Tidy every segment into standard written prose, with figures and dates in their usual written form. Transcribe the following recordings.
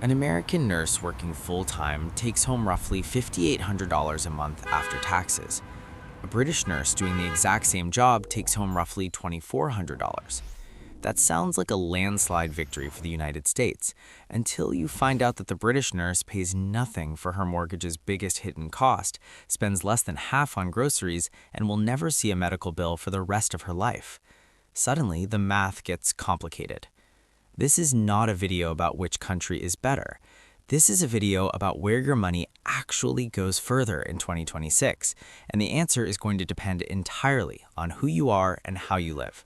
An American nurse working full-time takes home roughly $5,800 a month after taxes. A British nurse doing the exact same job takes home roughly $2,400. That sounds like a landslide victory for the United States, until you find out that the British nurse pays nothing for her mortgage's biggest hidden cost, spends less than half on groceries, and will never see a medical bill for the rest of her life. Suddenly, the math gets complicated. This is not a video about which country is better. This is a video about where your money actually goes further in 2026, and the answer is going to depend entirely on who you are and how you live.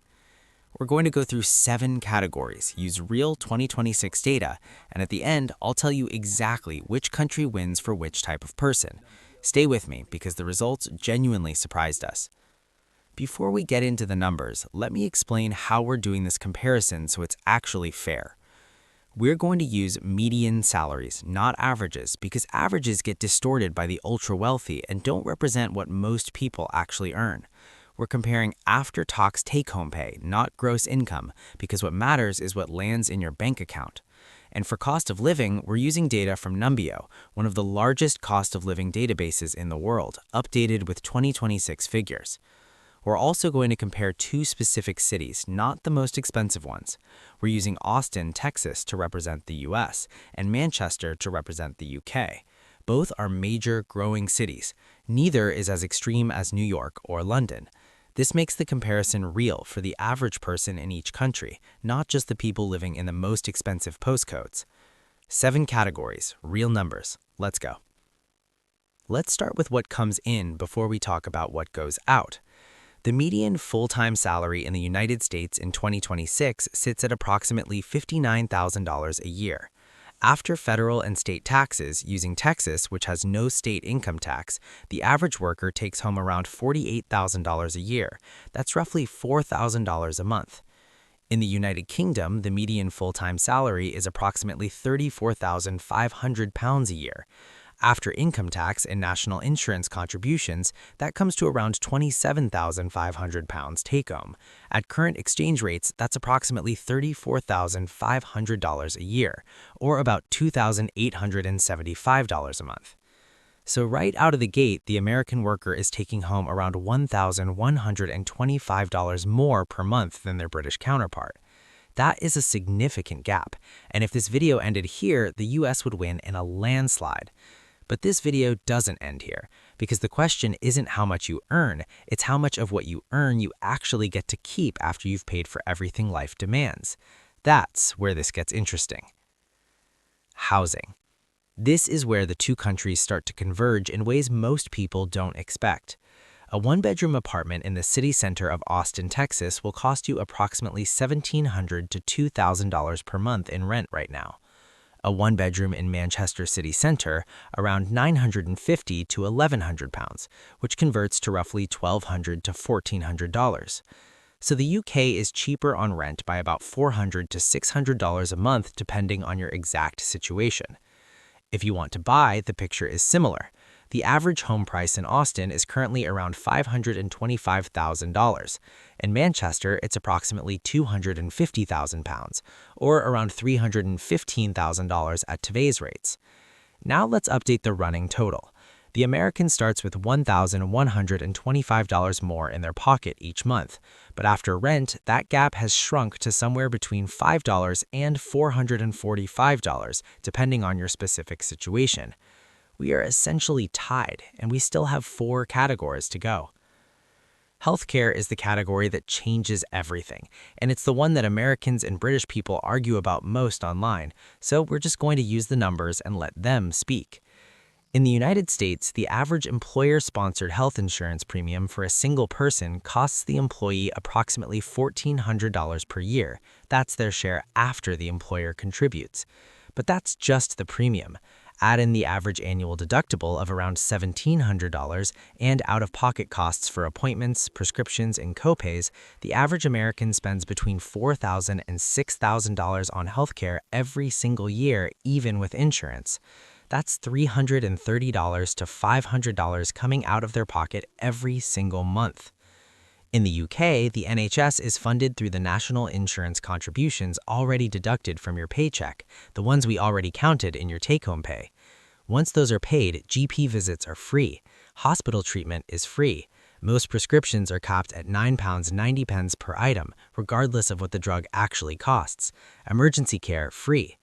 We're going to go through 7 categories, use real 2026 data, and at the end, I'll tell you exactly which country wins for which type of person. Stay with me because the results genuinely surprised us. Before we get into the numbers, let me explain how we're doing this comparison so it's actually fair. We're going to use median salaries, not averages, because averages get distorted by the ultra-wealthy and don't represent what most people actually earn. We're comparing after-tax take-home pay, not gross income, because what matters is what lands in your bank account. And for cost of living, we're using data from Numbeo, one of the largest cost of living databases in the world, updated with 2026 figures. We're also going to compare 2 specific cities, not the most expensive ones. We're using Austin, Texas to represent the US, and Manchester to represent the UK. Both are major, growing cities. Neither is as extreme as New York or London. This makes the comparison real for the average person in each country, not just the people living in the most expensive postcodes. 7 categories, real numbers. Let's go. Let's start with what comes in before we talk about what goes out. The median full-time salary in the United States in 2026 sits at approximately $59,000 a year. After federal and state taxes, using Texas, which has no state income tax, the average worker takes home around $48,000 a year. That's roughly $4,000 a month. In the United Kingdom, the median full-time salary is approximately £34,500 a year. After income tax and national insurance contributions, that comes to around £27,500 take-home. At current exchange rates, that's approximately $34,500 a year, or about $2,875 a month. So right out of the gate, the American worker is taking home around $1,125 more per month than their British counterpart. That is a significant gap, and if this video ended here, the US would win in a landslide. But this video doesn't end here, because the question isn't how much you earn, it's how much of what you earn you actually get to keep after you've paid for everything life demands. That's where this gets interesting. Housing. This is where the 2 countries start to converge in ways most people don't expect. A 1-bedroom apartment in the city center of Austin, Texas will cost you approximately $1,700 to $2,000 per month in rent right now. A 1-bedroom in Manchester city center, around $950 to £1,100, which converts to roughly $1,200 to $1,400. So the UK is cheaper on rent by about $400 to $600 a month depending on your exact situation. If you want to buy, the picture is similar. The average home price in Austin is currently around $525,000. In Manchester, it's approximately £250,000, or around $315,000 at today's rates. Now let's update the running total. The American starts with $1,125 more in their pocket each month, but after rent, that gap has shrunk to somewhere between $5 and $445, depending on your specific situation. We are essentially tied, and we still have 4 categories to go. Healthcare is the category that changes everything, and it's the one that Americans and British people argue about most online, so we're just going to use the numbers and let them speak. In the United States, the average employer-sponsored health insurance premium for a single person costs the employee approximately $1,400 per year. That's their share after the employer contributes. But that's just the premium. Add in the average annual deductible of around $1,700 and out-of-pocket costs for appointments, prescriptions, and copays, the average American spends between $4,000 and $6,000 on healthcare every single year, even with insurance. That's $330 to $500 coming out of their pocket every single month. In the UK, the NHS is funded through the national insurance contributions already deducted from your paycheck, the ones we already counted in your take-home pay. Once those are paid, GP visits are free. Hospital treatment is free. Most prescriptions are capped at £9.90 per item, regardless of what the drug actually costs. Emergency care free.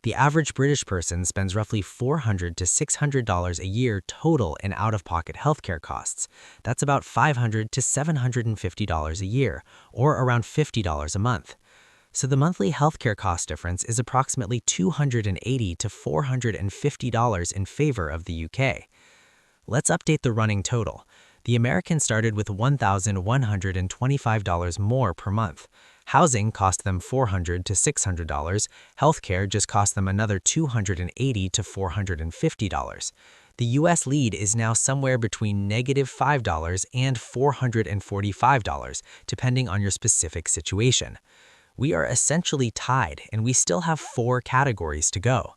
The average British person spends roughly $400 to $600 a year total in out-of-pocket healthcare costs. That's about $500 to $750 a year, or around $50 a month. So the monthly healthcare cost difference is approximately $280 to $450 in favor of the UK. Let's update the running total. The Americans started with $1,125 more per month. Housing cost them $400 to $600. Healthcare just cost them another $280 to $450. The US lead is now somewhere between -$5 and $445, depending on your specific situation. We are essentially tied, and we still have 4 categories to go.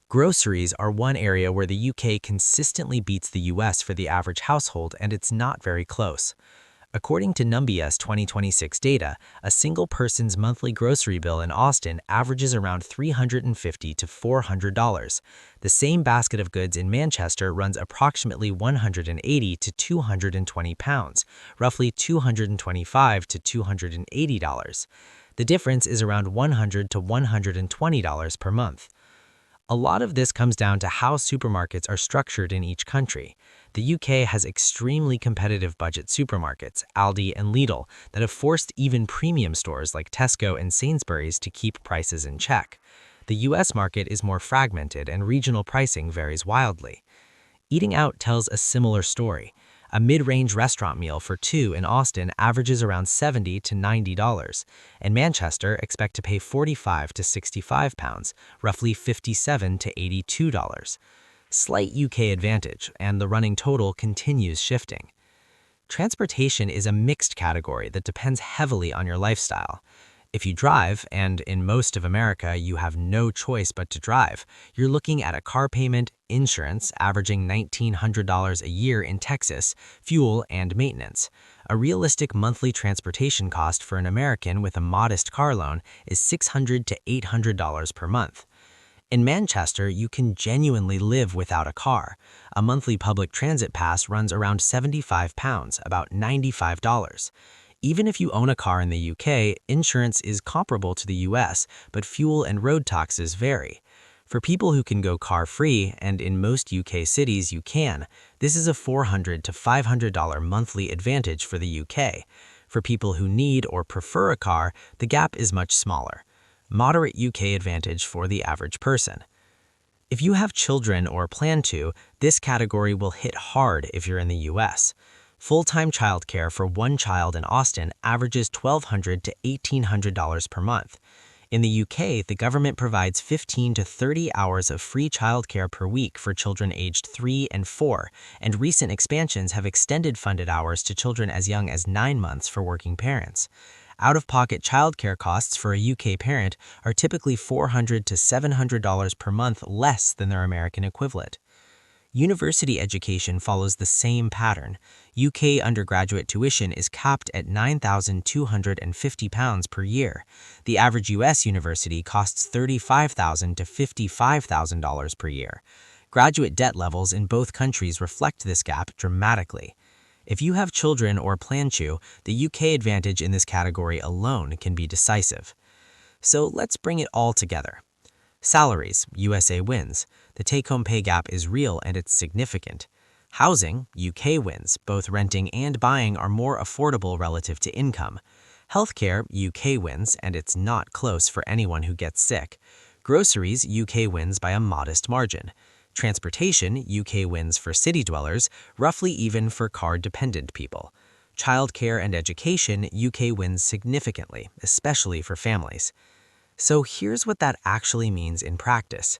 Groceries are one area where the UK consistently beats the US for the average household, and it's not very close. According to Numbia's 2026 data, a single person's monthly grocery bill in Austin averages around $350 to $400. The same basket of goods in Manchester runs approximately $180 to £220, roughly $225 to $280. The difference is around $100 to $120 per month. A lot of this comes down to how supermarkets are structured in each country. The UK has extremely competitive budget supermarkets, Aldi and Lidl, that have forced even premium stores like Tesco and Sainsbury's to keep prices in check. The US market is more fragmented and regional pricing varies wildly. Eating out tells a similar story. A mid-range restaurant meal for 2 in Austin averages around $70 to $90. In Manchester, expect to pay £45 to £65, roughly $57 to $82. Slight UK advantage, and the running total continues shifting. Transportation is a mixed category that depends heavily on your lifestyle. If you drive, and in most of America you have no choice but to drive, you're looking at a car payment, insurance averaging $1,900 a year in Texas, fuel, and maintenance. A realistic monthly transportation cost for an American with a modest car loan is $600 to $800 per month. In Manchester, you can genuinely live without a car. A monthly public transit pass runs around £75, about $95. Even if you own a car in the UK, insurance is comparable to the US, but fuel and road taxes vary. For people who can go car-free, and in most UK cities you can, this is a $400 to $500 monthly advantage for the UK. For people who need or prefer a car, the gap is much smaller. Moderate UK advantage for the average person. If you have children or plan to, this category will hit hard if you're in the US. Full-time childcare for one child in Austin averages $1,200 to $1,800 per month. In the UK, the government provides 15 to 30 hours of free childcare per week for children aged 3 and 4, and recent expansions have extended funded hours to children as young as 9 months for working parents. Out-of-pocket childcare costs for a UK parent are typically $400 to $700 per month less than their American equivalent. University education follows the same pattern. UK undergraduate tuition is capped at £9,250 per year. The average US university costs $35,000 to $55,000 per year. Graduate debt levels in both countries reflect this gap dramatically. If you have children or plan to, the UK advantage in this category alone can be decisive. So let's bring it all together. Salaries, USA wins. The take-home pay gap is real and it's significant. Housing, UK wins. Both renting and buying are more affordable relative to income. Healthcare, UK wins, and it's not close for anyone who gets sick. Groceries, UK wins by a modest margin. Transportation, UK wins for city dwellers, roughly even for car-dependent people. Childcare and education, UK wins significantly, especially for families. So here's what that actually means in practice.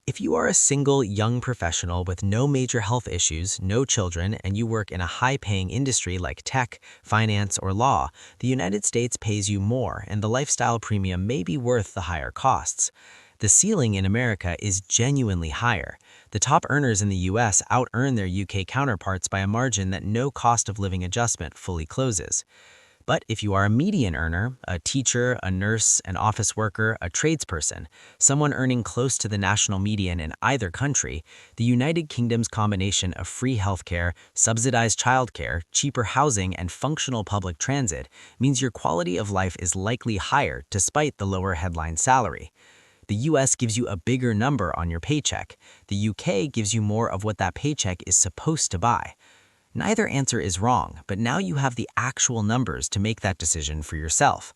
If you are a single young professional with no major health issues, no children, and you work in a high-paying industry like tech, finance, or law, the United States pays you more and the lifestyle premium may be worth the higher costs. The ceiling in America is genuinely higher. The top earners in the US out-earn their UK counterparts by a margin that no cost of living adjustment fully closes. But if you are a median earner, a teacher, a nurse, an office worker, a tradesperson, someone earning close to the national median in either country, the United Kingdom's combination of free healthcare, subsidized childcare, cheaper housing, and functional public transit means your quality of life is likely higher despite the lower headline salary. The US gives you a bigger number on your paycheck. The UK gives you more of what that paycheck is supposed to buy. Neither answer is wrong, but now you have the actual numbers to make that decision for yourself.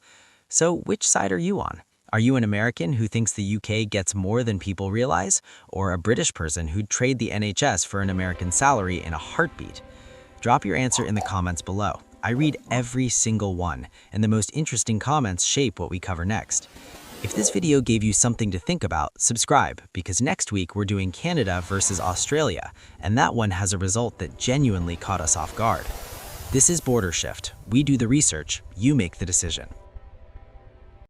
So which side are you on? Are you an American who thinks the UK gets more than people realize, or a British person who'd trade the NHS for an American salary in a heartbeat? Drop your answer in the comments below. I read every single one, and the most interesting comments shape what we cover next. If this video gave you something to think about, subscribe, because next week we're doing Canada versus Australia, and that one has a result that genuinely caught us off guard. This is Border Shift. We do the research, you make the decision.